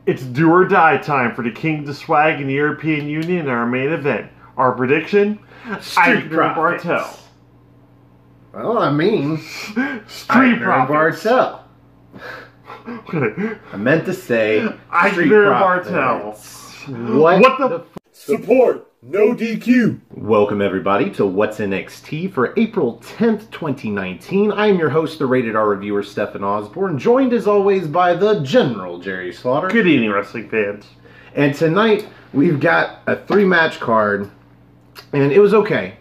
It's do or die time for the King to Swag in the European Union in our main event. Our prediction? Street Profits. Bartel. Well, I mean, Street Profits. Bartel. I meant to say Street Bartel. What the Support, no DQ. Welcome everybody to What's NXT for April 10th, 2019. I am your host, the Rated R reviewer, Stephen Osborne, joined as always by the General Jerry Slaughter. Good evening, wrestling fans. And tonight we've got a 3-match card, and it was okay.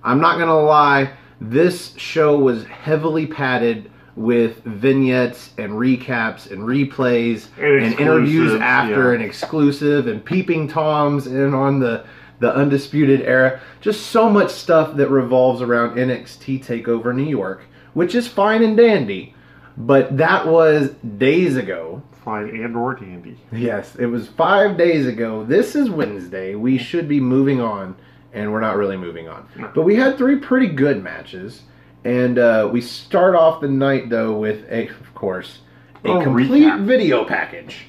I'm not gonna lie, this show was heavily padded with vignettes and recaps and replays and interviews after and exclusive and peeping toms and on the Undisputed Era. Just so much stuff that revolves around NXT TakeOver New York, which is fine and dandy, but that was days ago. Fine and or dandy. Yes, it was 5 days ago. This is Wednesday. We should be moving on, and we're not really moving on. No. But we had 3 pretty good matches. And we start off the night, though, with, of course, a complete recap. Video package.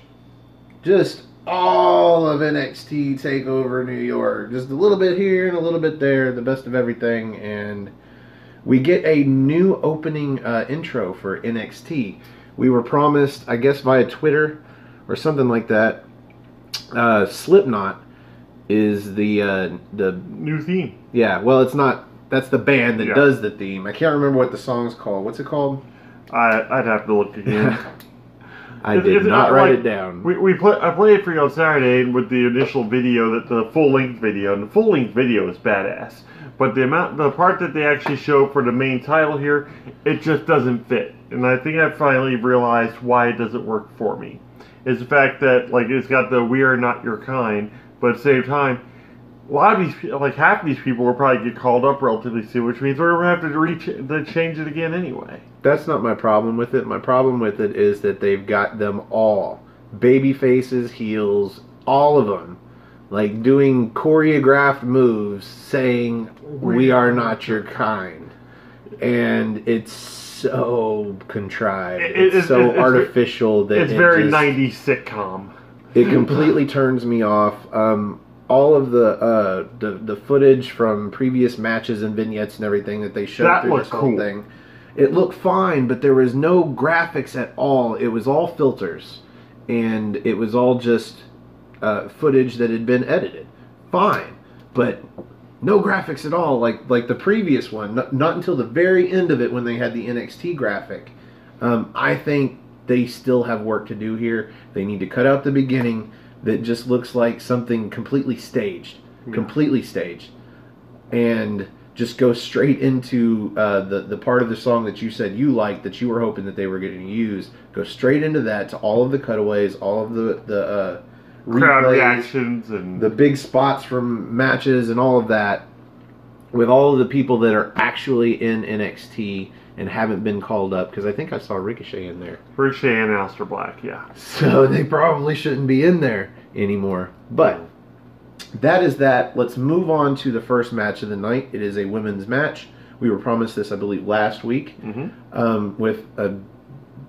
Just all of NXT TakeOver New York. Just a little bit here and a little bit there, the best of everything. And we get a new opening intro for NXT. We were promised, I guess via Twitter or something like that, Slipknot is the new theme. Yeah, well, it's not. That's the band that does the theme. I can't remember what the song's called. What's it called? I'd have to look again. I did not write it down. I played it for you on Saturday with the initial video, the full-length video, and the full-length video is badass. But the part that they actually show for the main title here, it just doesn't fit. And I think I finally realized why it doesn't work for me. Is the fact that it's got the "We Are Not Your Kind," but at the same time, a lot of these, half of these people will probably get called up relatively soon, which means we're going to have to change it again anyway. That's not my problem with it. My problem with it is that they've got them all. Baby faces, heels, all of them. Doing choreographed moves saying, "We are not your kind." And it's so contrived. It's so artificial that it's very 90s sitcom. It completely turns me off. All of the footage from previous matches and vignettes and everything that they showed through this whole thing, it looked fine, but there was no graphics at all. It was all filters, and it was all just footage that had been edited. Fine, but no graphics at all, like the previous one. Not until the very end of it when they had the NXT graphic. I think they still have work to do here. They need to cut out the beginning. That just looks like something completely staged, and just go straight into the part of the song that you said you liked, that you were hoping that they were going to use. Go straight into that, to all of the cutaways, all of the crowd replays, reactions, and the big spots from matches, and all of that, with all of the people that are actually in NXT and haven't been called up, because I think I saw Ricochet in there. Ricochet and Aleister Black, yeah. So they probably shouldn't be in there anymore. But that is that. Let's move on to the first match of the night. It is a women's match. We were promised this, I believe, last week, with a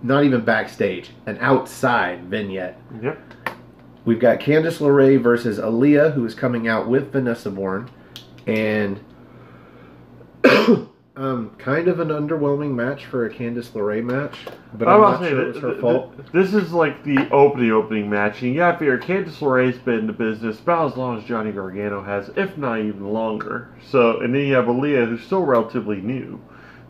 not even backstage, an outside vignette. Yep. We've got Candice LeRae versus Aaliyah, who is coming out with Vanessa Bourne, and kind of an underwhelming match for a Candice LeRae match, but I'm not sure it was her fault. This is like the opening match, and you gotta figure Candice LeRae's been in the business about as long as Johnny Gargano has, if not even longer. So, and then you have Aaliyah, who's still relatively new.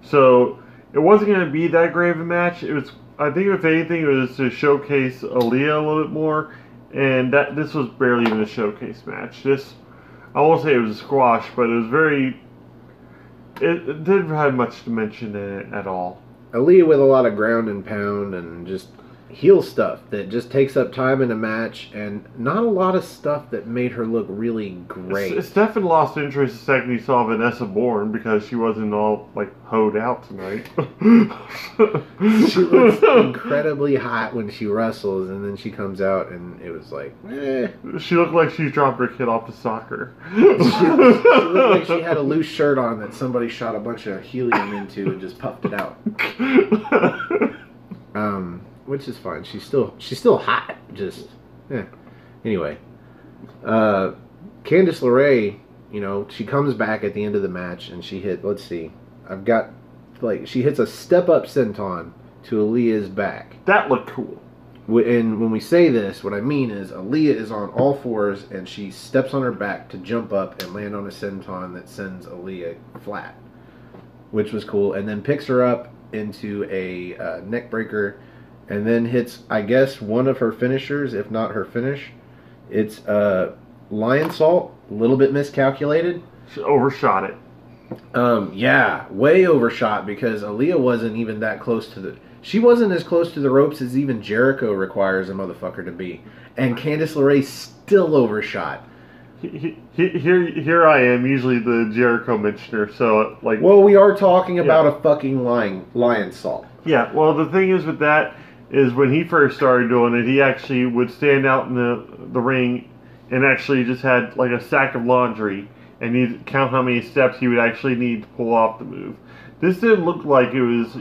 So, it wasn't going to be that great of a match. It was, I think, if anything, it was to showcase Aaliyah a little bit more, and this was barely even a showcase match. I won't say it was a squash, but it was very. It didn't have much to mention in it at all. Aaliyah with a lot of ground and pound and just heel stuff that just takes up time in a match, and not a lot of stuff that made her look really great. Stefan lost interest the second he saw Vanessa Bourne because she wasn't all hoed out tonight. She looks incredibly hot when she wrestles, and then she comes out and it was like, eh. She looked like she dropped her kid off to soccer. She looked like she had a loose shirt on that somebody shot a bunch of helium into and just puffed it out. Which is fine. She's still hot. Just Anyway, Candice LeRae, she comes back at the end of the match and she hit. Let's see, she hits a step up senton to Aaliyah's back. That looked cool. And when we say this, what I mean is Aaliyah is on all fours and she steps on her back to jump up and land on a senton that sends Aaliyah flat, which was cool. And then picks her up into a neck breaker and then hits, I guess, one of her finishers, if not her finish. It's lion salt, a little bit miscalculated. She overshot it. Yeah, way overshot because Aaliyah wasn't even that close to the... She wasn't as close to the ropes as even Jericho requires a motherfucker to be. And Candice LeRae still overshot. Here I am, usually the Jericho mentioner, so like... Well, we are talking about a fucking lion salt. Yeah, well, the thing is with that is when he first started doing it, he actually would stand out in the ring and actually just had like a sack of laundry and he'd count how many steps he would actually need to pull off the move. This didn't look like it was,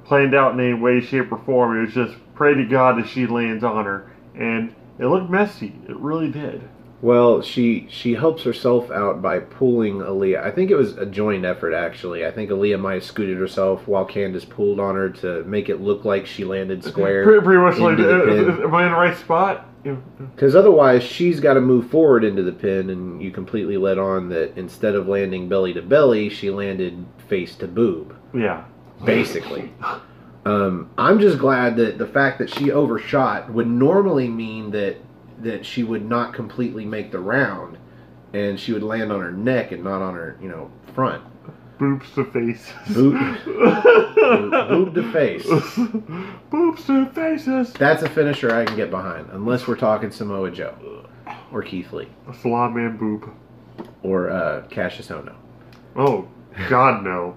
planned out in any way, shape, or form. It was just pray to God that she lands on her. And it looked messy. It really did. Well, she helps herself out by pulling Aaliyah. I think it was a joint effort, actually. I think Aaliyah might have scooted herself while Candice pulled on her to make it look like she landed square. Pretty much like, am I in the right spot? Because otherwise, she's got to move forward into the pin, and you completely let on that instead of landing belly to belly, she landed face to boob. Yeah. Basically. I'm just glad that the fact that she overshot would normally mean that she would not completely make the round and she would land on her neck and not on her, front. Boobs to face. Boob to face. Boobs to faces. That's a finisher I can get behind, unless we're talking Samoa Joe or Keith Lee. A salon man boob. Or Cassius Ohno. Oh, God, no.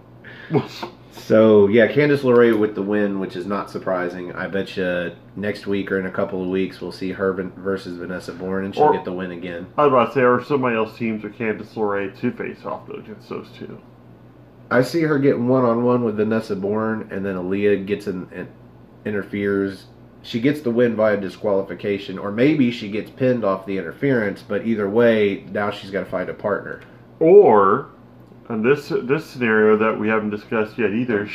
So, yeah, Candice LeRae with the win, which is not surprising. I bet you next week or in a couple of weeks we'll see her versus Vanessa Bourne, and she'll get the win again. I was about to say, or somebody else teams with Candice LeRae to face off against those two. I see her getting one-on-one with Vanessa Bourne, and then Aaliyah gets interferes. She gets the win via disqualification, or maybe she gets pinned off the interference, but either way, now she's got to find a partner. Or... And this scenario that we haven't discussed yet either,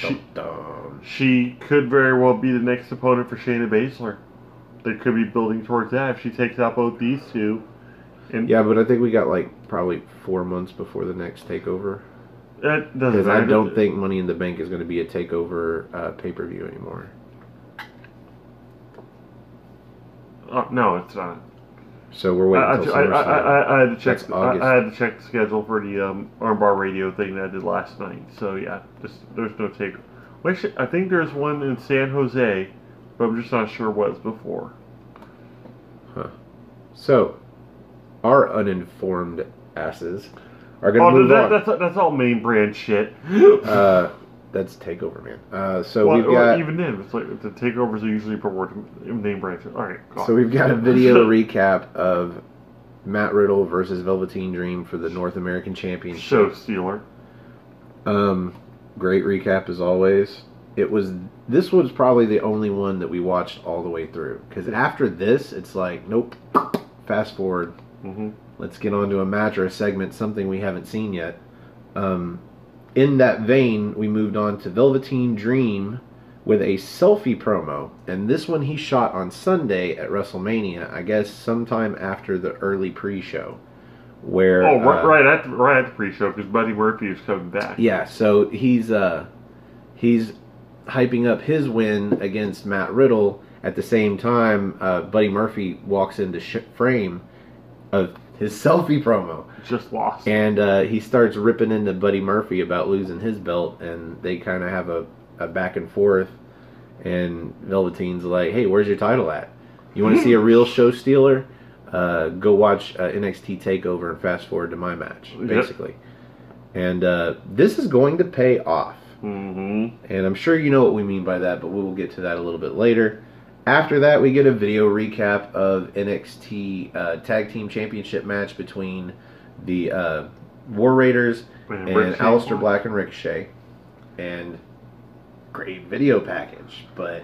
she could very well be the next opponent for Shayna Baszler. They could be building towards that if she takes out both these two. Yeah, but I think we got probably 4 months before the next takeover. It doesn't Because I don't think Money in the Bank is going to be a takeover pay-per-view anymore. No, it's not. So we're waiting until SummerSlam. I had to check. August. I had to check the schedule for the Armbar Radio thing that I did last night. So yeah, there's no take. I think there's one in San Jose, but I'm just not sure what's before. Huh. So, our uninformed asses are going to move on. That's all main brand shit. That's Takeover, man. We've got even then, it's like the takeovers are usually per name brand. All right. So we've got a video recap of Matt Riddle versus Velveteen Dream for the North American Championship. Show stealer. Great recap as always. This was probably the only one that we watched all the way through, because after this, it's like, nope, fast forward. Mm-hmm. Let's get on to a match or a segment, something we haven't seen yet. In that vein, we moved on to Velveteen Dream with a selfie promo, and this one he shot on Sunday at WrestleMania, I guess sometime after the early pre-show. Where right at the pre-show, because Buddy Murphy is coming back. Yeah, so he's hyping up his win against Matt Riddle. At the same time, Buddy Murphy walks into frame of his selfie promo. Just lost. And he starts ripping into Buddy Murphy about losing his belt, and they kind of have a back and forth. And Velveteen's like, hey, where's your title at? You want to see a real show stealer? Go watch NXT TakeOver and fast forward to my match, basically. Yep. And this is going to pay off. Mm-hmm. And I'm sure you know what we mean by that, but we will get to that a little bit later. After that, we get a video recap of NXT Tag Team Championship match between the War Raiders and Aleister Black and Ricochet. And great video package, but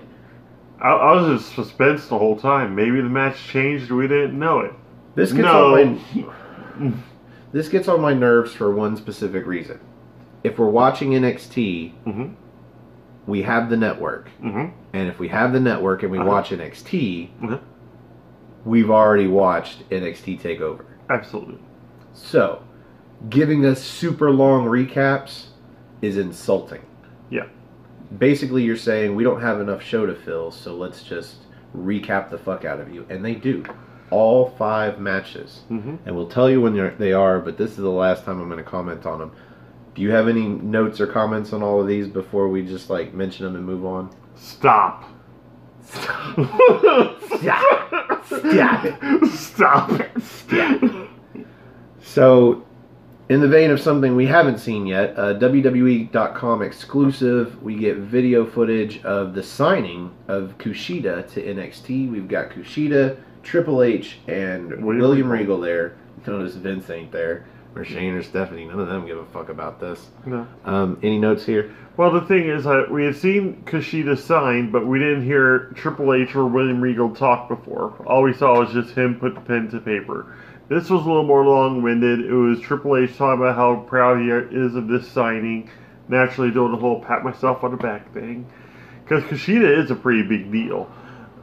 I was in suspense the whole time. Maybe the match changed. We didn't know it. This gets this gets on my nerves for one specific reason. If we're watching NXT, Mm-hmm. we have the network. Mm-hmm. And if we have the network and we watch NXT, Mm-hmm. we've already watched NXT TakeOver. Absolutely. So, giving us super long recaps is insulting. Yeah. Basically, you're saying we don't have enough show to fill, so let's just recap the fuck out of you. And they do. All 5 matches. Mm-hmm. And we'll tell you when they are, but this is the last time I'm going to comment on them. Do you have any notes or comments on all of these before we just like mention them and move on? Stop. Stop. Stop. Stop it. Stop it. Stop it. So, in the vein of something we haven't seen yet, a WWE.com exclusive, we get video footage of the signing of Kushida to NXT. We've got Kushida, Triple H, and William Regal there. Notice Vince ain't there. Or Shane or Stephanie. None of them give a fuck about this. No. Any notes here? Well, the thing is, we had seen Kushida sign, but we didn't hear Triple H or William Regal talk before. All we saw was just him put the pen to paper. This was a little more long-winded. It was Triple H talking about how proud he is of this signing. Naturally doing the whole pat myself on the back thing. Because Kushida is a pretty big deal.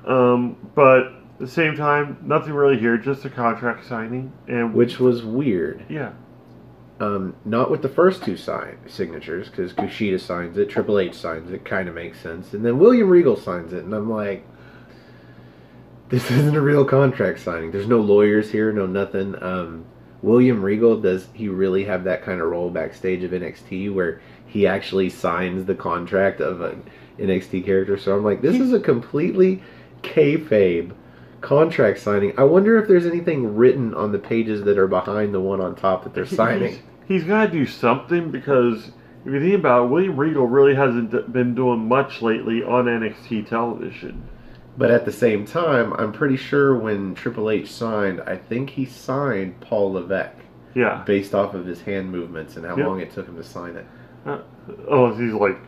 But at the same time, nothing really here, just a contract signing. Which was weird. Yeah. Not with the first 2 signatures, because Kushida signs it, Triple H signs it, kind of makes sense. And then William Regal signs it, and I'm like, this isn't a real contract signing. There's no lawyers here, no nothing. William Regal, does he really have that kind of role backstage of NXT where he actually signs the contract of an NXT character? So I'm like, this is a completely kayfabe contract signing. I wonder if there's anything written on the pages that are behind the one on top that they're signing. He's got to do something, because if you think about it, William Regal really hasn't been doing much lately on NXT television. But at the same time, I'm pretty sure when Triple H signed, I think he signed Paul Levesque. Yeah. Based off of his hand movements and how long it took him to sign it. He's like...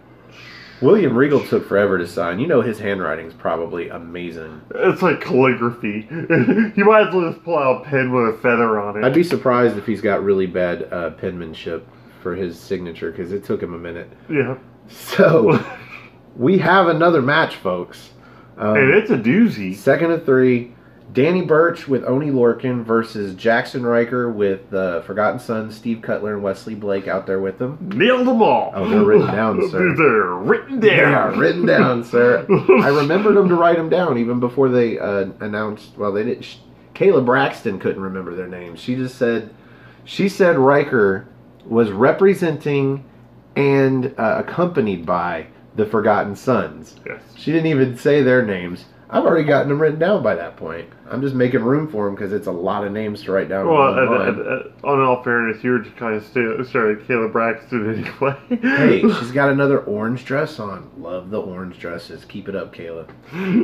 William Regal took forever to sign. You know his handwriting's probably amazing. It's like calligraphy. You might as well just pull out a pen with a feather on it. I'd be surprised if he's got really bad penmanship for his signature, because it took him a minute. Yeah. So, we have another match, folks. And it's a doozy. 2nd of 3. Danny Burch with Oney Lorcan versus Jackson Riker with the Forgotten Sons, Steve Cutler and Wesley Blake out there with them. Nailed them all. Oh, they're written down, sir. They're written down. They are written down, sir. I remembered them to write them down even before they announced. Well, they didn't. Kayla Braxton couldn't remember their names. She said Riker was representing and accompanied by the Forgotten Sons. Yes. She didn't even say their names. I've already gotten them written down by that point. I'm just making room for them because it's a lot of names to write down. Well, on all fairness, you were just kind of starting Kayla Braxton anyway. Hey, she's got another orange dress on. Love the orange dresses. Keep it up, Kayla.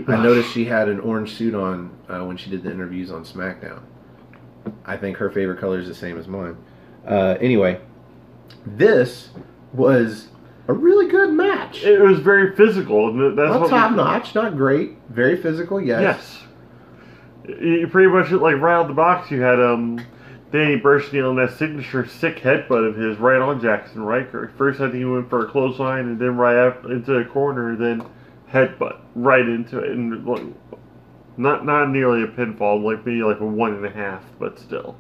I noticed she had an orange suit on when she did the interviews on SmackDown. I think her favorite color is the same as mine. Anyway, this was a really good match. It was very physical. Not top notch, not great. Very physical, yes. Yes. You pretty much, like, right out the box, you had Danny Burch nailing that signature sick headbutt of his right on Jackson Riker. First, I think he went for a clothesline, and then right up into the corner, then headbutt right into it. And like, not nearly a pinfall, like maybe like a 1.5, but still.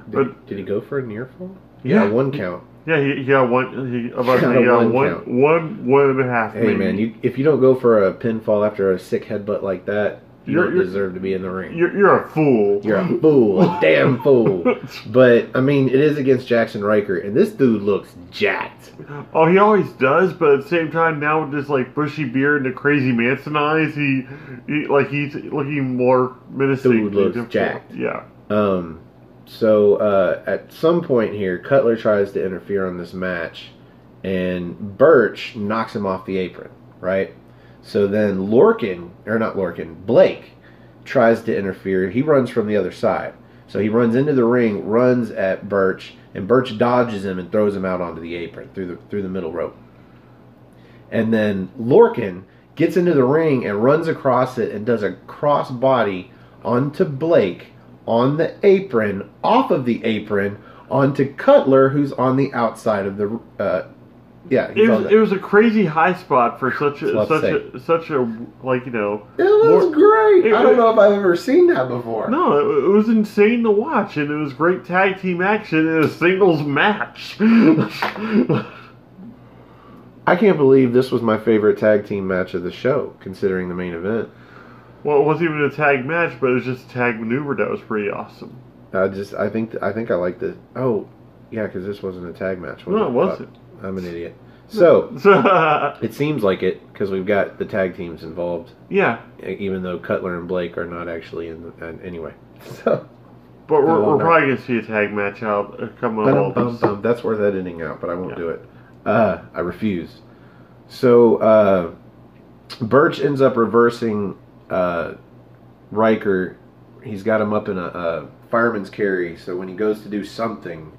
Did he go for a near fall? Yeah, 1 count. Yeah, he got one. He got one and a half. Hey, maybe. Man, if you don't go for a pinfall after a sick headbutt like that, you don't deserve to be in the ring. You're a fool. You're a fool, a damn fool. But I mean, it is against Jackson Riker, and this dude looks jacked. Oh, he always does, but at the same time, now with this like bushy beard and the crazy Manson eyes, he's looking more menacing. Dude looks jacked. Yeah. So at some point here, Cutler tries to interfere on this match, and Burch knocks him off the apron, right? So then Blake tries to interfere. He runs from the other side. So he runs into the ring, runs at Burch, and Burch dodges him and throws him out onto the apron through the middle rope. And then Lorcan gets into the ring and runs across it and does a cross body onto Blake on the apron, off of the apron, onto Cutler, who's on the outside of the. It was a crazy high spot for such a like, you know. It was great. I don't know if I've ever seen that before. No, it was insane to watch, and it was great tag team action in a singles match. I can't believe this was my favorite tag team match of the show, considering the main event. Well, it wasn't even a tag match, but it was just a tag maneuver that was pretty awesome. I think I like the. Oh, yeah, because this wasn't a tag match. No, it wasn't. I'm an idiot. So, it seems like it, because we've got the tag teams involved. Yeah. Even though Cutler and Blake are not actually in the... anyway. So, but we're probably going to see a tag match out come on. That's worth editing out, but I won't do it. I refuse. So, Birch ends up reversing Riker. He's got him up in a fireman's carry, so when he goes to do something,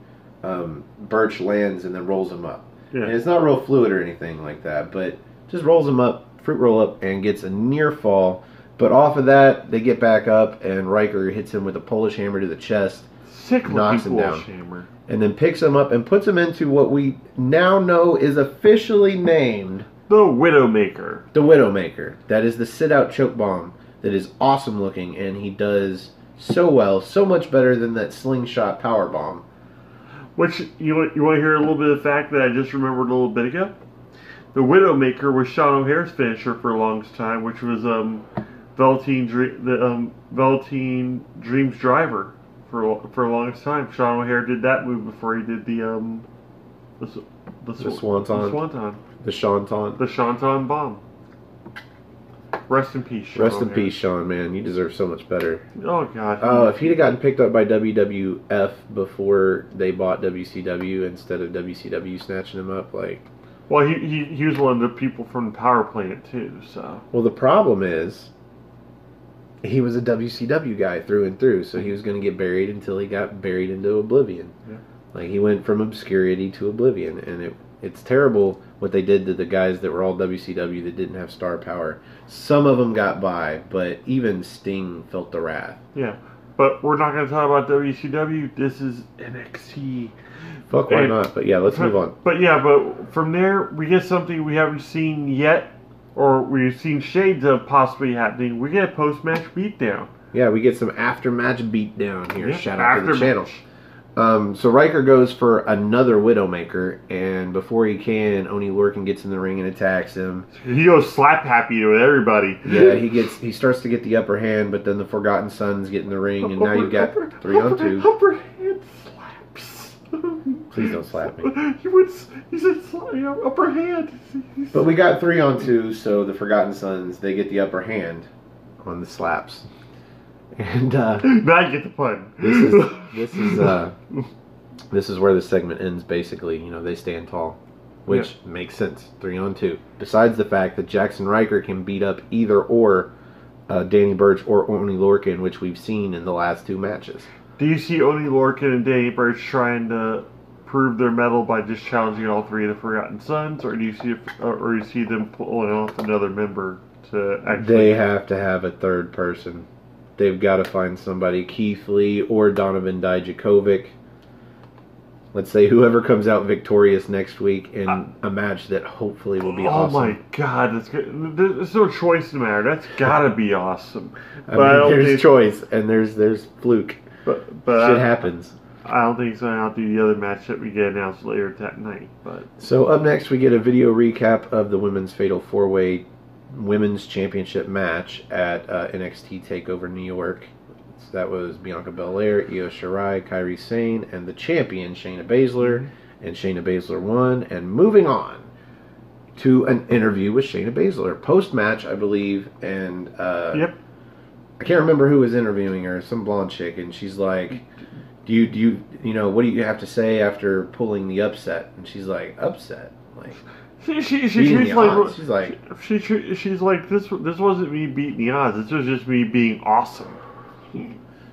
Birch lands and then rolls him up. Yeah. And it's not real fluid or anything like that, but just rolls him up, fruit roll up, and gets a near fall. But off of that, they get back up, and Riker hits him with a Polish hammer to the chest, knocks him down, hammer. And then picks him up and puts him into what we now know is officially named the Widowmaker. The Widowmaker. That is the sit-out choke bomb that is awesome looking, and he does so well, so much better than that slingshot power bomb. Which, you want to hear a little bit of the fact that I just remembered a little bit ago? The Widowmaker was Sean O'Hare's finisher for the longest time, which was Velveteen Dream's Driver for the longest time. Sean O'Hare did that move before he did the Swanton. The Shanton. The Shanton bomb. Rest in peace, Sean. Rest in peace, Sean, man. You deserve so much better. Oh, God. Oh, if he'd have gotten picked up by WWF before they bought WCW instead of WCW snatching him up, like... Well, he was one of the people from the power plant, too, so... Well, the problem is, he was a WCW guy through and through, so he was going to get buried until he got buried into oblivion. Yeah. Like, he went from obscurity to oblivion, and it's terrible what they did to the guys that were all WCW that didn't have star power. Some of them got by, but even Sting felt the wrath. Yeah, but we're not going to talk about WCW. This is NXT. Fuck, why not? But yeah, let's move on. But yeah, but from there, we get something we haven't seen yet, or we've seen shades of possibly happening. We get a post-match beatdown. Yeah, we get some after-match beatdown here. Yep, shout out to the channel. So Riker goes for another Widowmaker, and before he can, Oni Lorcan gets in the ring and attacks him. He goes slap happy with everybody. Yeah, he starts to get the upper hand, but then the Forgotten Sons get in the ring, and now you've got 3-on-2. Upper hand slaps. Please don't slap me. He said upper hand. But we got 3-on-2, so the Forgotten Sons, they get the upper hand on the slaps. And now I get the pun. This is where the segment ends. Basically, they stand tall, which makes sense. 3-on-2. Besides the fact that Jackson Riker can beat up either or Danny Burch or Oni Lorcan, which we've seen in the last 2 matches. Do you see Oni Lorcan and Danny Burch trying to prove their mettle by just challenging all 3 of the Forgotten Sons, or do you see them pulling off another member to actually? They have to have a third person. They've got to find somebody, Keith Lee or Donovan Dijakovic. Let's say whoever comes out victorious next week in a match that hopefully will be awesome. Oh my God, that's good. There's no choice in the matter. That's gotta be awesome. I mean, there's choice and there's fluke. But shit happens. I don't think it's going to outdo the other match that we get announced later that night. But so up next we get a video recap of the Women's Fatal 4-Way Women's Championship match at NXT TakeOver New York. So that was Bianca Belair, Io Shirai, Kairi Sane, and the champion Shayna Baszler. And Shayna Baszler won. And moving on to an interview with Shayna Baszler post-match, I believe. And yep. I can't remember who was interviewing her, some blonde chick, and she's like, "Do you what do you have to say after pulling the upset?" And she's like, "Upset?" Like. She's like, this wasn't me beating the odds. This was just me being awesome.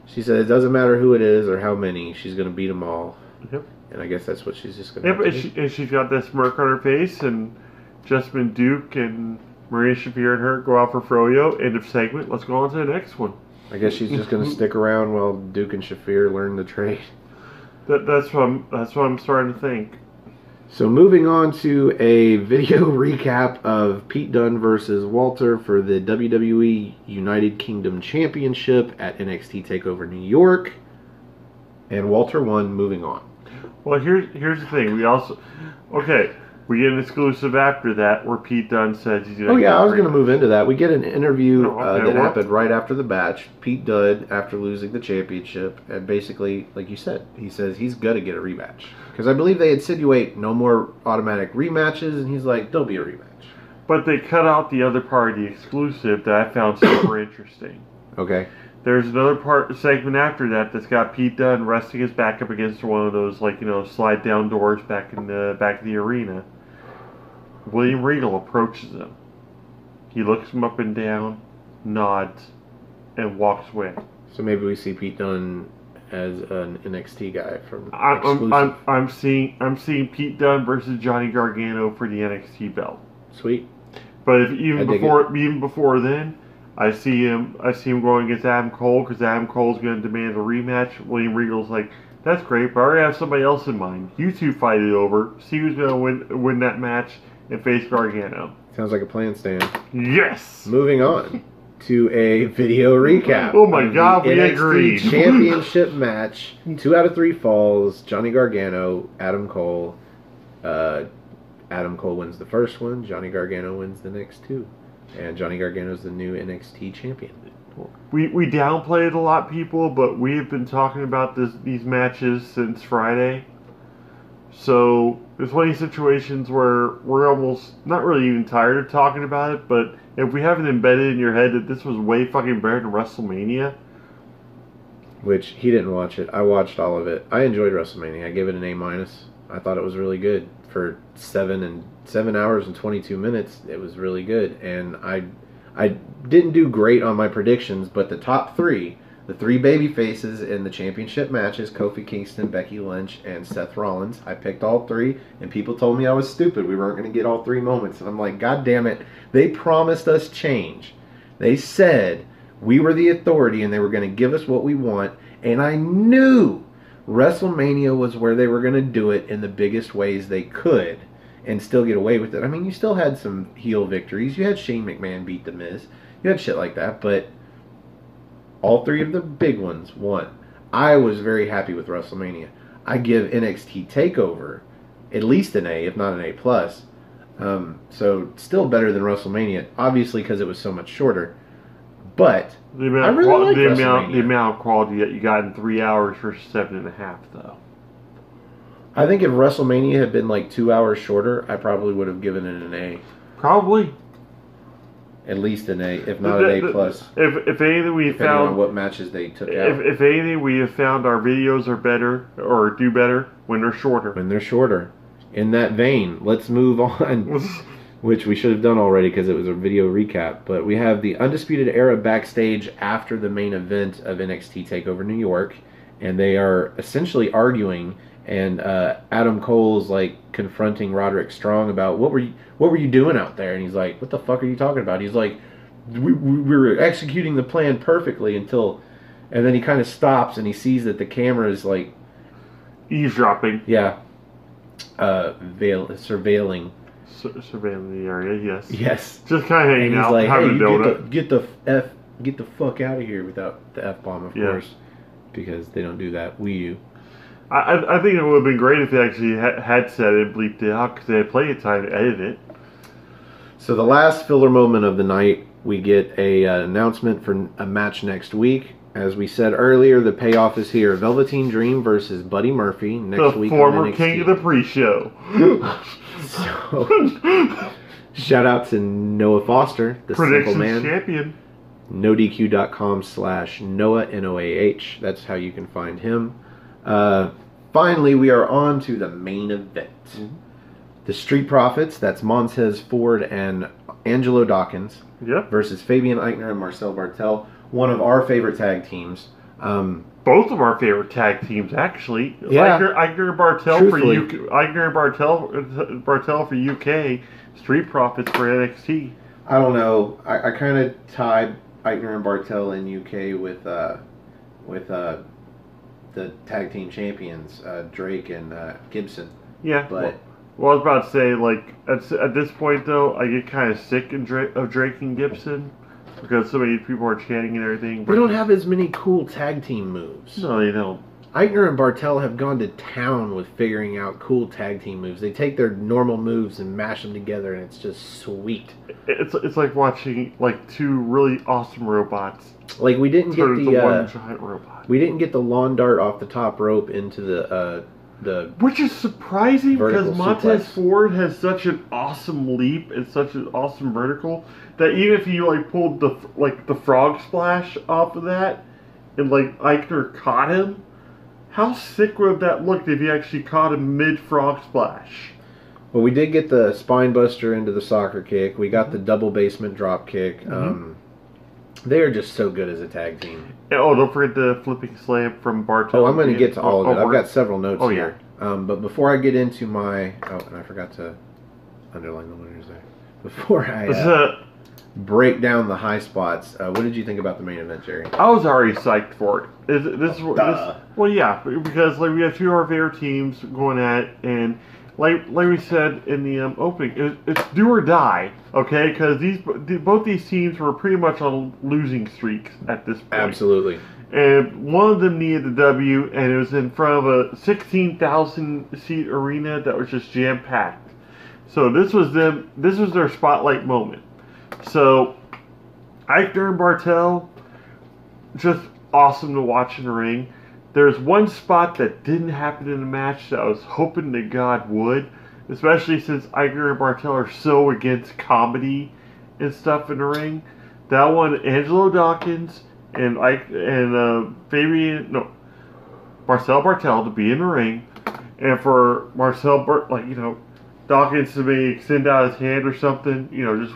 She said it doesn't matter who it is or how many. She's going to beat them all. Yep. And I guess that's what she's just going to do. And she's got that smirk on her face, and Jessamine Duke and Maria Shafir and her go out for Froyo. End of segment. Let's go on to the next one. I guess she's just going to stick around while Duke and Shafir learn the trade. That's what I'm starting to think. So moving on to a video recap of Pete Dunne versus Walter for the WWE United Kingdom Championship at NXT TakeOver New York. And Walter won, moving on. Well, here's the thing. We get an exclusive after that where Pete Dunne says he's going to... Oh, yeah, I was going to move into that. We get an interview that well, happened right after the match. Pete Dunne, after losing the championship, and basically, like you said, he says he's going to get a rematch. Because I believe they insinuate no more automatic rematches, and he's like, there'll be a rematch. But they cut out the other part of the exclusive that I found super interesting. Okay. There's another segment after that that's got Pete Dunne resting his back up against one of those, slide down doors back in the back of the arena. William Regal approaches him. He looks him up and down, nods, and walks away. So maybe we see Pete Dunne as an NXT guy from exclusive. I'm seeing Pete Dunne versus Johnny Gargano for the NXT belt. Sweet. But even before then, I see him going against Adam Cole because Adam Cole's going to demand a rematch. William Regal's like, that's great, but I already have somebody else in mind. You two fight it over. See who's going to win that match and face Gargano. Sounds like a plan, Stan. Yes! Moving on to a video recap. Oh my God, we NXT agreed. Championship match. 2 out of 3 falls. Johnny Gargano, Adam Cole. Adam Cole wins the first one. Johnny Gargano wins the next 2. And Johnny Gargano's the new NXT champion. We downplay it a lot, people, but we have been talking about these matches since Friday. So there's plenty of situations where we're almost not really even tired of talking about it, but if we haven't embedded in your head that this was way fucking better than WrestleMania. Which, he didn't watch it. I watched all of it. I enjoyed WrestleMania. I gave it an A-. I thought it was really good. For 7 hours and 22 minutes, it was really good. And I didn't do great on my predictions, but the top 3, the 3 baby faces in the championship matches, Kofi Kingston, Becky Lynch, and Seth Rollins, I picked all 3, and people told me I was stupid. We weren't going to get all 3 moments. And I'm like, God damn it. They promised us change. They said we were the authority and they were going to give us what we want. And I knew WrestleMania was where they were going to do it in the biggest ways they could and still get away with it. I mean, you still had some heel victories. You had Shane McMahon beat The Miz. You had shit like that, but all 3 of the big ones won. I was very happy with WrestleMania. I give NXT TakeOver at least an A, if not an A+. So still better than WrestleMania, obviously because it was so much shorter. But I really like WrestleMania. The amount of quality that you got in 3 hours versus 7.5, though. I think if WrestleMania had been like 2 hours shorter, I probably would have given it an A. Probably. At least an A, if not an A+. If anything, we depending found on what matches they took out. If anything, we have found our videos are better or do better when they're shorter. When they're shorter. In that vein, let's move on. Which we should have done already because it was a video recap. But we have the Undisputed Era backstage after the main event of NXT TakeOver New York. And they are essentially arguing. And Adam Cole's like confronting Roderick Strong about what were you doing out there? And he's like, what the fuck are you talking about? He's like, we were executing the plan perfectly until... And then he kind of stops and he sees that the camera is like... eavesdropping. Yeah. Surveilling. Surveilling the area, yes. Yes. Just kind of hanging out, like, having hey, a donut. get the fuck out of here without the F-bomb, of course. Because they don't do that. We do. I think it would have been great if they actually had said it, bleeped it out, because they had plenty of time to edit it. So the last filler moment of the night, we get a announcement for a match next week. As we said earlier, the payoff is here. Velveteen Dream versus Buddy Murphy next week. The former king of the pre-show. So, shout out to Noah Foster, the simple man. Champion. NoDQ.com/Noah, Noah. That's how you can find him. Finally, we are on to the main event. Mm-hmm. The Street Profits, that's Montez Ford and Angelo Dawkins, versus Fabian Eichner and Marcel Bartel, one of our favorite tag teams. Both of our favorite tag teams, actually. Yeah. Eichner and Bartel for UK. Eichner and Bartel for UK. Street Profits for NXT. I don't know. I kind of tied Eichner and Bartel in UK with the tag team champions, Drake and Gibson. Yeah. But well, I was about to say, like, at this point, though, I get kind of sick of Drake and Gibson because so many people are chanting and everything. they don't have as many cool tag team moves. No, they don't. Eichner and Bartel have gone to town with figuring out cool tag team moves. They take their normal moves and mash them together, and it's just sweet. It's like watching like two really awesome robots Like we didn't get turn into one giant robot. we didn't get the lawn dart off the top rope into the Which is surprising because vertical Montez suplex. Ford has such an awesome leap and such an awesome vertical that even if you like pulled the frog splash off of that and like Eichner caught him, how sick would that look if you actually caught him mid frog splash? Well, we did get the spine buster into the soccer kick. We got the double basement drop kick. They are just so good as a tag team. Oh, don't forget the flipping slam from Bartel. Oh, I'm going to get to all of it. I've got several notes Oh, here. But before I get into my... Oh, and I forgot to underline the winners there. Before I break down the high spots, what did you think about the main event, Jerry? I was already psyched for it. Well, yeah, because like we have two of our favorite teams going at it, and like we said in the opening, it's do or die, okay? Because both these teams were pretty much on losing streaks at this point. Absolutely. And one of them needed the W, and it was in front of a 16,000 seat arena that was just jam packed. So this was them. This was their spotlight moment. So Eichner and Bartel, just awesome to watch in the ring. There's one spot that didn't happen in the match that I was hoping to God would, especially since Eichner and Bartel are so against comedy and stuff in the ring. That one, Angelo Dawkins and Marcel Bartel to be in the ring, and for Dawkins to maybe extend out his hand or something, just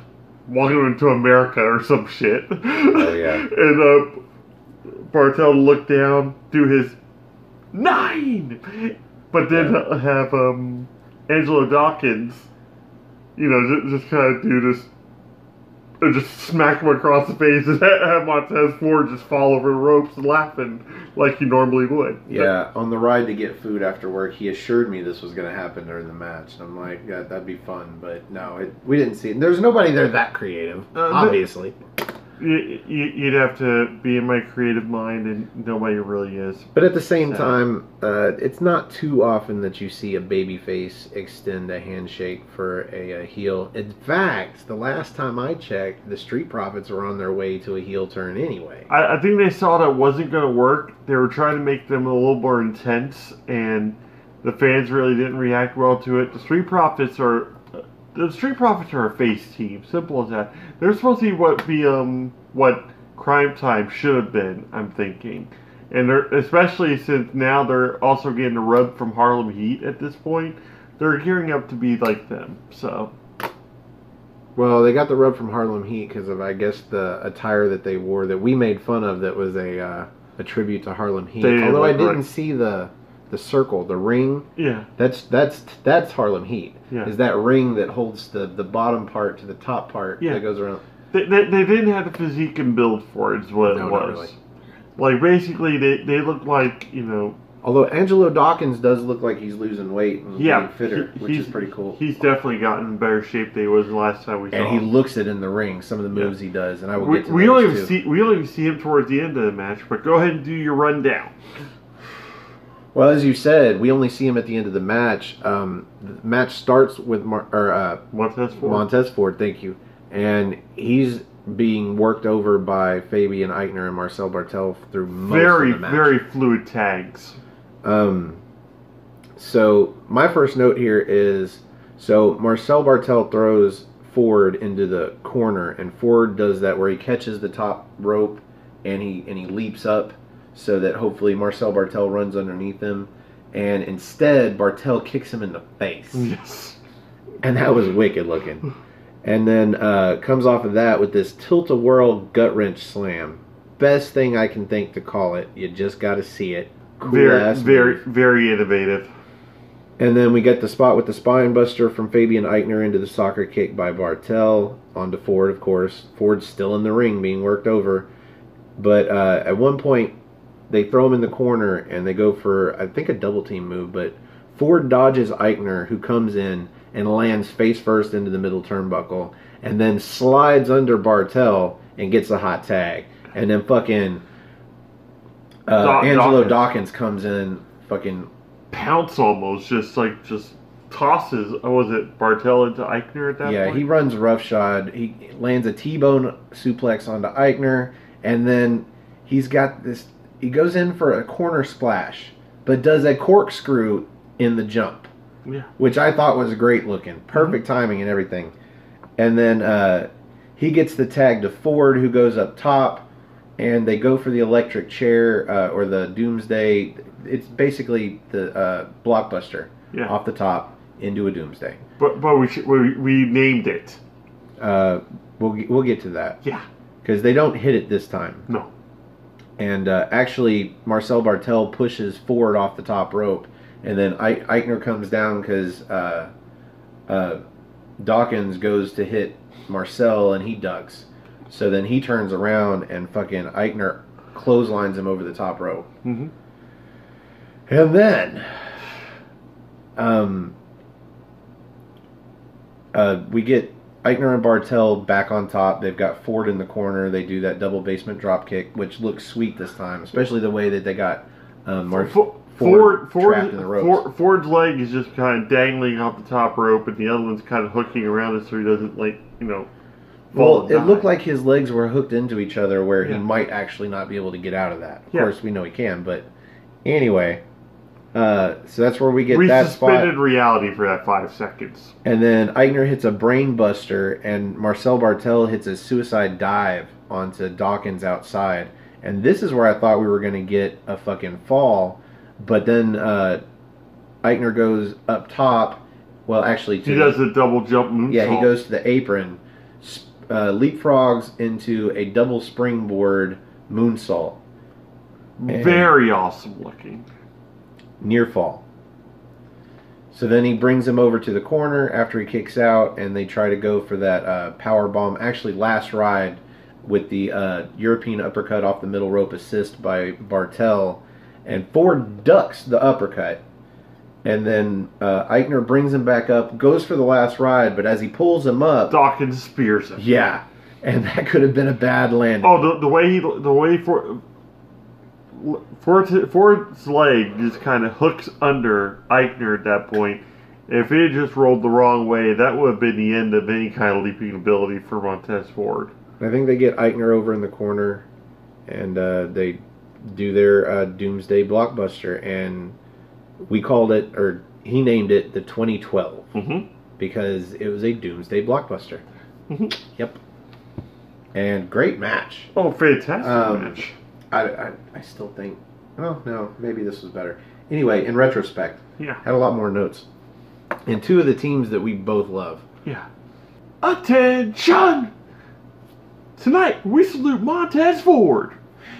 welcome into America or some shit. Oh, yeah. And Bartel look down, do his 9, but then have Angelo Dawkins, just kind of do this, and just smack him across the face and have Montez Ford just fall over the ropes laughing like he normally would. Yeah, on the ride to get food after work, he assured me this was going to happen during the match. And I'm like, yeah, that'd be fun. But no, we didn't see it. There's nobody there that creative, obviously. You'd have to be in my creative mind, and nobody really is. But at the same time, it's not too often that you see a babyface extend a handshake for a heel. In fact, the last time I checked, the Street Profits were on their way to a heel turn anyway. I think they saw that wasn't going to work. They were trying to make them a little more intense, and the fans really didn't react well to it. The Street Profits are a face team. Simple as that. They're supposed to be what Crime Time should have been, I'm thinking. And especially since now they're also getting a rub from Harlem Heat at this point, they're gearing up to be like them. So, well, they got the rub from Harlem Heat because of, I guess, the attire that they wore that we made fun of that was a tribute to Harlem Heat. Although I didn't see the circle, the ring. Yeah. That's Harlem Heat. Yeah. Is that ring that holds the bottom part to the top part that goes around. They didn't have the physique and build for it, is what it was. Not really. Like, basically, they look like, Although Angelo Dawkins does look like he's losing weight and getting fitter, which is pretty cool. He's definitely gotten in better shape than he was the last time we saw him. And he looks it in the ring, some of the moves he does, and I will get to we those we don't even see him towards the end of the match, but go ahead and do your rundown. Well, as you said, we only see him at the end of the match. The match starts with Montez Ford, thank you. And he's being worked over by Fabian Eichner and Marcel Bartel through most of the match. Very fluid tags. So my first note here is, Marcel Bartel throws Ford into the corner, and Ford does that where he catches the top rope and he leaps up so that hopefully Marcel Bartel runs underneath him, and instead Bartel kicks him in the face. Yes. And that was wicked looking. And then comes off of that with this tilt-a-whirl gut-wrench slam. Best thing I can think to call it. You just got to see it. Cool Very innovative. And then we get the spot with the spine buster from Fabian Eichner into the soccer kick by Bartel onto Ford, of course. Ford's still in the ring being worked over. But at one point, they throw him in the corner and they go for, I think, a double team move. But Ford dodges Eichner, who comes in and lands face first into the middle turnbuckle. And then slides under Bartel and gets a hot tag. And then fucking Angelo Dawkins comes in, fucking pounce almost, just tosses. Was it Bartel into Eichner at that point? Yeah, he runs roughshod. He lands a T-bone suplex onto Eichner, and then he's got this. He goes in for a corner splash, but does a corkscrew in the jump, which I thought was great looking, perfect timing and everything. And then he gets the tag to Ford, who goes up top, and they go for the electric chair or the Doomsday. It's basically the blockbuster off the top into a Doomsday. But we named it. We'll get to that. Yeah, because they don't hit it this time. No. And actually, Marcel Bartel pushes Ford off the top rope, and then Eichner comes down because Dawkins goes to hit Marcel and he ducks. So then he turns around and fucking Eichner clotheslines him over the top rope. Mm-hmm. And then we get Eichner and Bartel back on top. They've got Ford in the corner. They do that double basement drop kick, which looks sweet this time, especially the way that they got Ford trapped in the ropes. Ford's leg is just kind of dangling off the top rope, and the other one's kind of hooking around it so he doesn't, Well, it looked like his legs were hooked into each other where he might actually not be able to get out of that. Of course, we know he can, but anyway. So that's where we get that spot. We suspended reality for that 5 seconds. And then Eichner hits a brain buster, and Marcel Bartel hits a suicide dive onto Dawkins outside. And this is where I thought we were going to get a fucking fall. But then Eichner goes up top. Well, actually, he does a double jump moonsault. Yeah, he goes to the apron, leapfrogs into a double springboard moonsault. Very awesome looking. Near fall. So then he brings him over to the corner after he kicks out, and they try to go for that power bomb. Actually, last ride with the European uppercut off the middle rope assist by Bartel, and Ford ducks the uppercut. And then Eichner brings him back up, goes for the last ride, but as he pulls him up, Dawkins spears him. Yeah, and that could have been a bad landing. Oh, the way Ford's leg just kind of hooks under Eichner at that point. If it had just rolled the wrong way, that would have been the end of any kind of leaping ability for Montez Ford. I think they get Eichner over in the corner, and they do their Doomsday Blockbuster, and we called it, or he named it, the 2012, because it was a Doomsday Blockbuster. Yep. And great match. Oh, fantastic match. I still think, no, maybe this was better. Anyway, in retrospect, had a lot more notes. And two of the teams that we both love. Yeah. Attention! Tonight, we salute Montez Ford.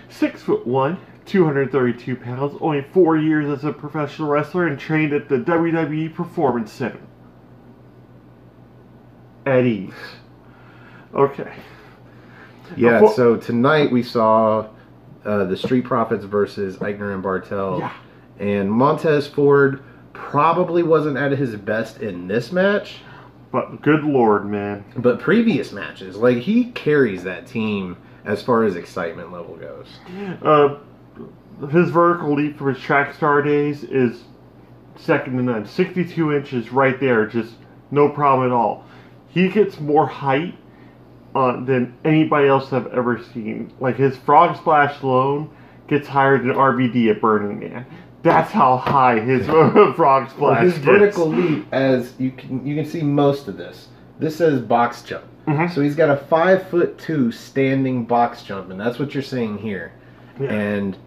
6'1", 232 pounds, only 4 years as a professional wrestler, and trained at the WWE Performance Center. At ease. Okay. Yeah, so tonight we saw the Street Profits versus Eichner and Bartel. Yeah. And Montez Ford probably wasn't at his best in this match. But good lord, man. But previous matches, he carries that team as far as excitement level goes. His vertical leap from his track star days is second to none. 62 inches right there, just no problem at all. He gets more height than anybody else I've ever seen. His frog splash alone gets higher than RVD at Burning Man. That's how high his frog splash his gets. Vertical leap, as you can see most of this. This says box jump. So he's got a 5'2" standing box jump, and that's what you're seeing here. Yeah. And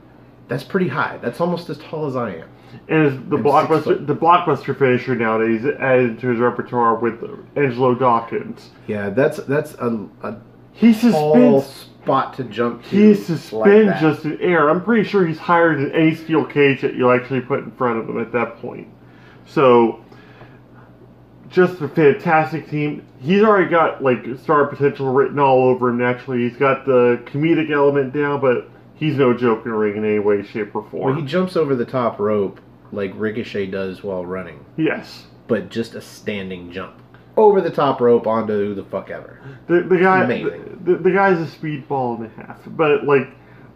that's pretty high. That's almost as tall as I am. And the blockbuster finisher nowadays added to his repertoire with Angelo Dawkins. Yeah, that's a he tall spot to jump to. He suspends just in air. I'm pretty sure he's higher than any steel cage that you'll actually put in front of him at that point. So, just a fantastic team. He's already got like star potential written all over him naturally. He's got the comedic element down, but he's no joke in a ring in any way, shape, or form. Well, he jumps over the top rope like Ricochet does while running. Yes. But just a standing jump. Over the top rope onto who the fuck ever. The guy, amazing. The guy's a speedball and a half. But like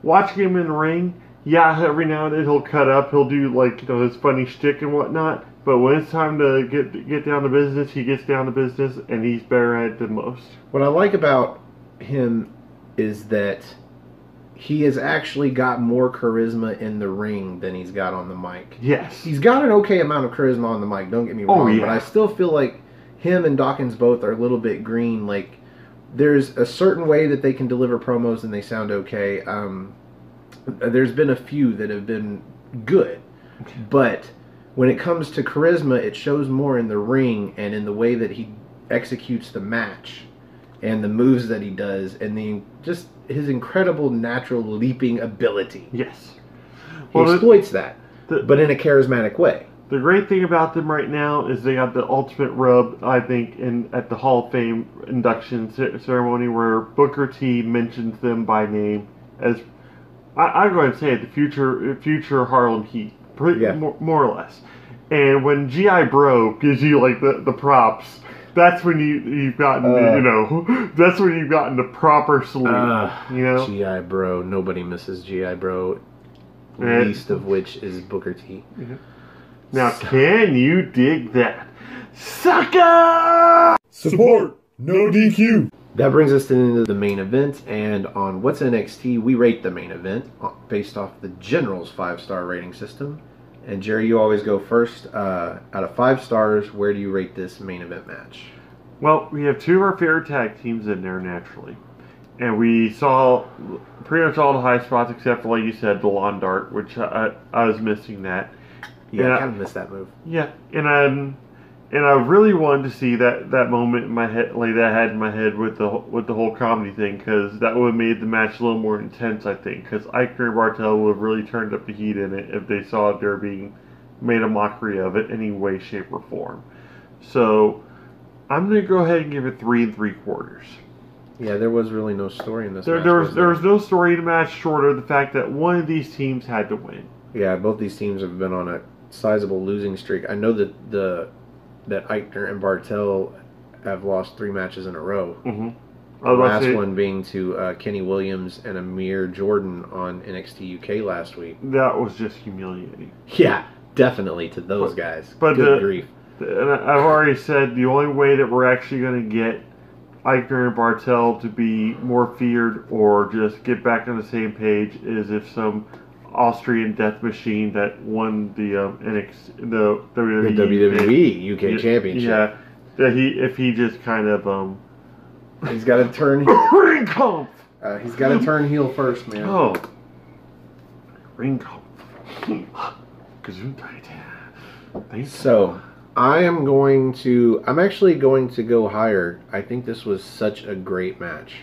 watching him in the ring, yeah, every now and then he'll cut up. He'll do like his funny shtick and whatnot. But when it's time to get down to business, he gets down to business, and he's better at it than most. What I like about him is that he has actually got more charisma in the ring than he's got on the mic. Yes. He's got an okay amount of charisma on the mic, don't get me wrong. yeah. But I still feel like him and Dawkins both are a little bit green. Like, there's a certain way that they can deliver promos and they sound okay. There's been a few that have been good. But when it comes to charisma, it shows more in the ring and in the way that he executes the match and the moves that he does and just his incredible natural leaping ability. Yes. He exploits that, but in a charismatic way. The great thing about them right now is they got the ultimate rub, I think, at the Hall of Fame induction ceremony where Booker T mentions them by name as, I go ahead and say it, the future Harlem Heat, more or less. And when G.I. Bro gives you like the props, that's when you've gotten that's when you've gotten the proper salute. G.I. Bro, nobody misses G.I. Bro, least of which is Booker T. Mm-hmm. Now, can you dig that? Sucker! Support, no DQ. That brings us to the end of the main event, and on What's NXT, we rate the main event based off the General's 5-star rating system. And Jerry, you always go first. Out of 5 stars, where do you rate this main event match? Well, we have 2 of our favorite tag teams in there naturally. And we saw pretty much all the high spots except for, like you said, the lawn dart, which I was missing that. Yeah, I kind of missed that move. Yeah, and I really wanted to see that moment in my head, like that I had in my head with the whole comedy thing, because that would have made the match a little more intense, I think. Because Eichner and Bartel would have really turned up the heat in it if they saw there being made a mockery of it in any way, shape, or form. So I'm gonna go ahead and give it 3 3/4. Yeah, there was really no story in this match. There was no story in the match short of the fact that one of these teams had to win. Yeah, both these teams have been on a sizable losing streak. I know that that Eichner and Bartel have lost 3 matches in a row. Mm-hmm. The last one being to Kenny Williams and Amir Jordan on NXT UK last week. That was just humiliating. Yeah, definitely to those guys. But good grief. And I've already said the only way that we're actually going to get Eichner and Bartel to be more feared or just get back on the same page is if some Austrian death machine that won the the WWE UK Championship. Yeah, that if he just kind of he's got to turn ring comp. He's got to turn heel first, man. Oh, ring comp. Gesundheit. So I'm actually going to go higher. I think this was such a great match.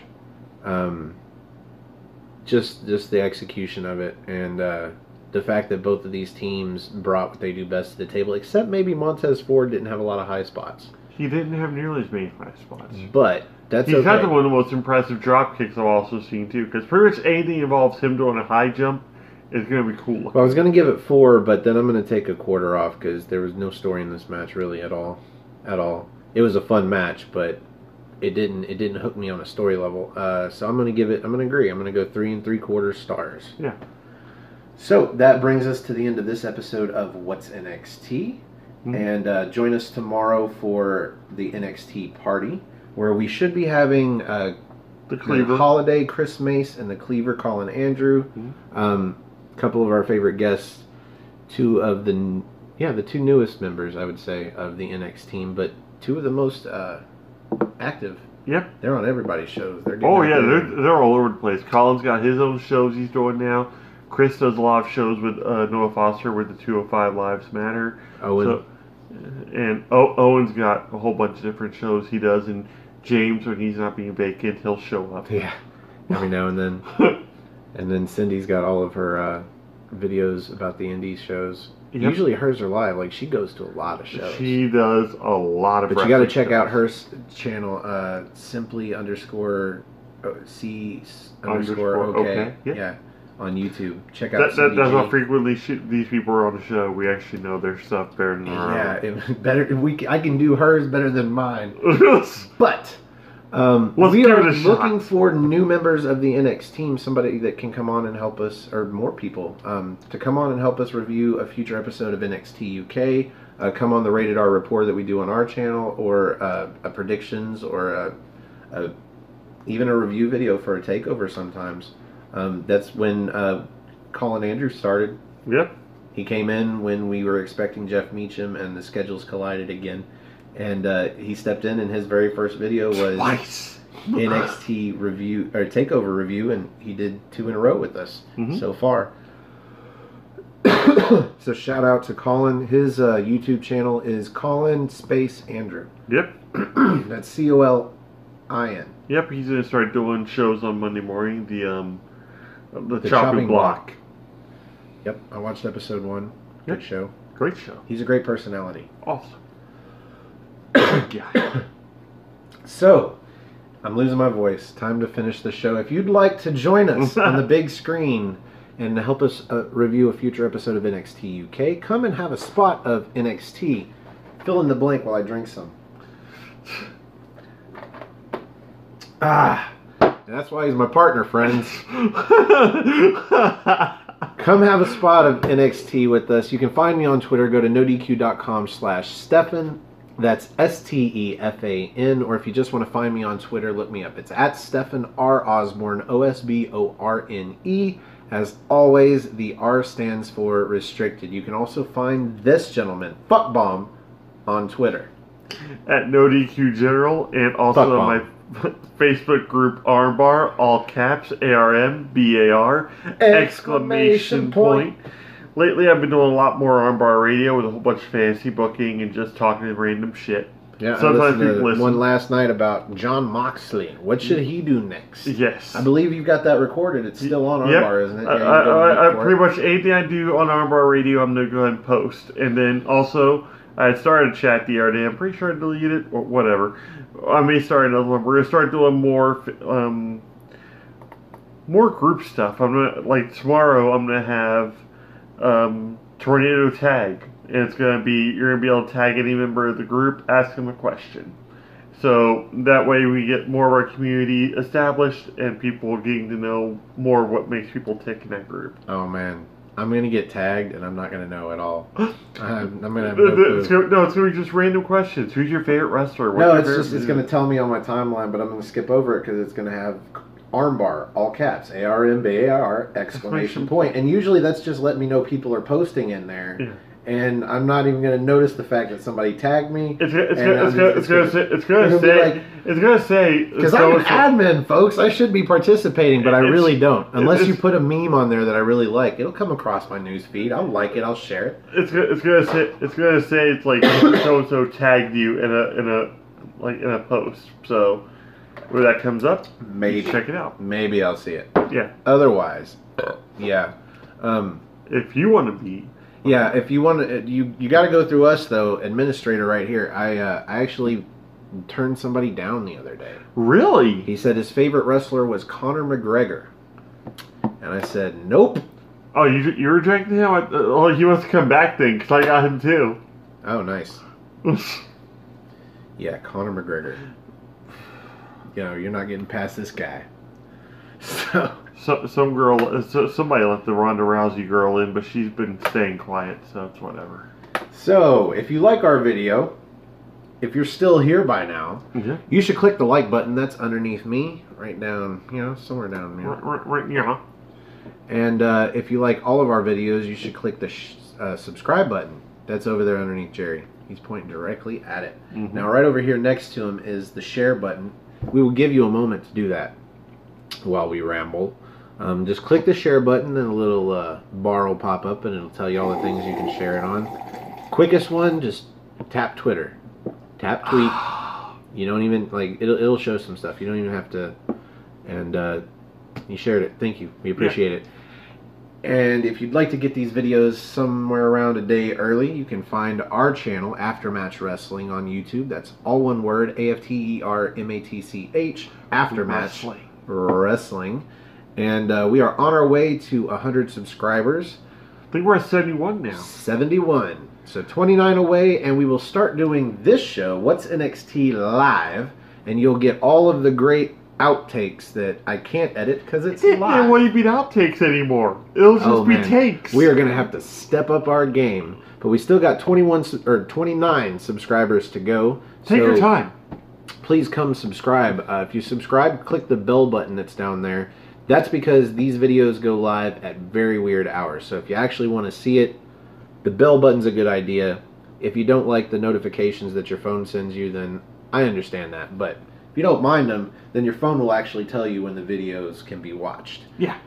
Just the execution of it, and the fact that both of these teams brought what they do best to the table, except maybe Montez Ford didn't have a lot of high spots. He didn't have nearly as many high spots. But that's He's okay. had one of the most impressive drop kicks I've also seen, too, because pretty much anything involves him doing a high jump is going to be cool. Well, I was going to give it 4, but then I'm going to take a quarter off because there was no story in this match really at all. It was a fun match, but it didn't hook me on a story level. So I'm going to agree. I'm going to go 3 3/4 stars. Yeah. So that brings us to the end of this episode of What's NXT. Mm-hmm. And join us tomorrow for the NXT party, where we should be having the Cleaver Holiday, Chris Mace, and the Cleaver, Colin Andrew. Mm-hmm. Couple of our favorite guests, 2 of the 2 newest members, I would say, of the NXT team, but 2 of the most active. Yep. They're on everybody's shows. They're all over the place. Colin's got his own shows he's doing now. Chris does a lot of shows with Noah Foster with the 205 Lives Matter. Owen. Owen's got a whole bunch of different shows he does, and James, when he's not being vacant, he'll show up. Yeah, every now and then. And then Cindy's got all of her videos about the indie shows. Yep. Usually hers are live. Like, she goes to a lot of shows. She does a lot of. But you got to check out her channel. Simply underscore C underscore okay. Yeah. On YouTube. Check out. That's how frequently these people are on the show. We actually know their stuff better than our own. Better. I can do hers better than mine. But. Let's we give are it a shot. looking for new members of the NXT team, somebody that can come on and help us, or more people, to come on and help us review a future episode of NXT UK, come on the Rated R report that we do on our channel, or a predictions, or even a review video for a takeover sometimes. That's when Colin Andrews started. Yep. He came in when we were expecting Jeff Meacham and the schedules collided again. And he stepped in, and his very first video was NXT review or takeover review, and he did 2 in a row with us so far. So shout out to Colin. His YouTube channel is Colin Space Andrew. Yep. That's COLIN. Yep. He's gonna start doing shows on Monday morning. The chopping block. Yep. I watched episode 1. Good show. Great show. He's a great personality. Awesome. So, I'm losing my voice. Time to finish the show. If you'd like to join us on the big screen and help us review a future episode of NXT UK, come and have a spot of NXT. Fill in the blank while I drink some. And that's why he's my partner, friends. Come have a spot of NXT with us. You can find me on Twitter. Go to nodq.com/Stefan. That's STEFAN, or if you just want to find me on Twitter, look me up. It's at Stephen R. Osborne, OSBORNE. As always, the R stands for restricted. You can also find this gentleman, Fuckbomb, on Twitter. At NoDQ General, and also on my Facebook group Armbar, all caps, ARMBAR, exclamation point. Lately, I've been doing a lot more Armbar Radio with a whole bunch of fantasy booking and just talking random shit. Yeah, sometimes people listen. One last night about John Moxley. What should he do next? Yes. I believe you've got that recorded. It's still on Armbar, isn't it? Yeah, I pretty much anything I do on Armbar Radio, I'm going to go ahead and post. And then also, I had started a chat the other day. I'm pretty sure I deleted it or whatever. I may start another one. We're going to start doing more group stuff. Tomorrow, I'm going to have Tornado Tag, and it's gonna be, you're gonna be able to tag any member of the group, ask them a question, so that way we get more of our community established and people getting to know more of what makes people tick in that group. Oh man, I'm gonna get tagged and I'm not gonna know at all. I'm gonna have no clue. It's gonna be just random questions. Who's your favorite wrestler? It's gonna tell me on my timeline, but I'm gonna skip over it because it's gonna have Armbar, all caps, ARMBAR, exclamation point. And usually that's just letting me know people are posting in there. Yeah. And I'm not even going to notice the fact that somebody tagged me. It's going to say. Because I'm an admin, folks. I should be participating, but I really don't. Unless you put a meme on there that I really like, it'll come across my news feed. I'll like it. I'll share it. It's going to say it's like so and so tagged you in a post. So. Where that comes up, maybe check it out. Maybe I'll see it. Yeah. Otherwise, yeah. If you want to be, yeah. If you want to, you got to go through us though. Administrator, right here. I actually turned somebody down the other day. Really? He said his favorite wrestler was Conor McGregor, and I said nope. Oh, you rejected him? Oh, he wants to come back then because I got him too. Oh, nice. Yeah, Conor McGregor. You know, you're not getting past this guy. Somebody let the Ronda Rousey girl in, but she's been staying quiet, so it's whatever. So, if you like our video, if you're still here by now, you should click the like button. That's underneath me, right down, somewhere down there. Right, yeah. And if you like all of our videos, you should click the subscribe button. That's over there underneath Jerry. He's pointing directly at it. Now, right over here next to him is the share button. We will give you a moment to do that while we ramble. Just click the share button and a little bar will pop up and it'll tell you all the things you can share it on. Quickest one, just tap Twitter. Tap tweet. You don't even, it'll show some stuff. You don't even have to, and you shared it. Thank you. We appreciate it. And if you'd like to get these videos somewhere around a day early, you can find our channel, Aftermatch Wrestling, on YouTube. That's all one word, AFTERMATCH, Aftermatch Wrestling. And we are on our way to 100 subscribers. I think we're at 71 now. 71. So 29 away, and we will start doing this show, What's NXT Live, and you'll get all of the great outtakes that I can't edit because it's live. It won't be outtakes anymore. It'll just be takes. We are going to have to step up our game, but we still got 29 subscribers to go. Take your time. Please come subscribe. If you subscribe, click the bell button that's down there. That's because these videos go live at very weird hours. So if you actually want to see it, the bell button's a good idea. If you don't like the notifications that your phone sends you, then I understand that. But if you don't mind them, then your phone will actually tell you when the videos can be watched. Yeah.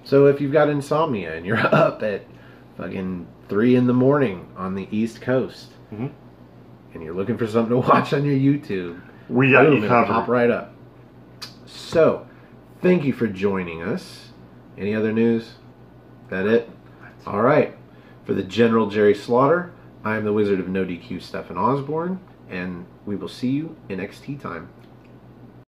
So if you've got insomnia and you're up at fucking 3 in the morning on the East Coast, and you're looking for something to watch on your YouTube, we got you covered. Pop right up. So, thank you for joining us. Any other news? That it? All right. For the General Jerry Slaughter, I am the Wizard of No DQ, Stephen Osborne, and we will see you in NXT time.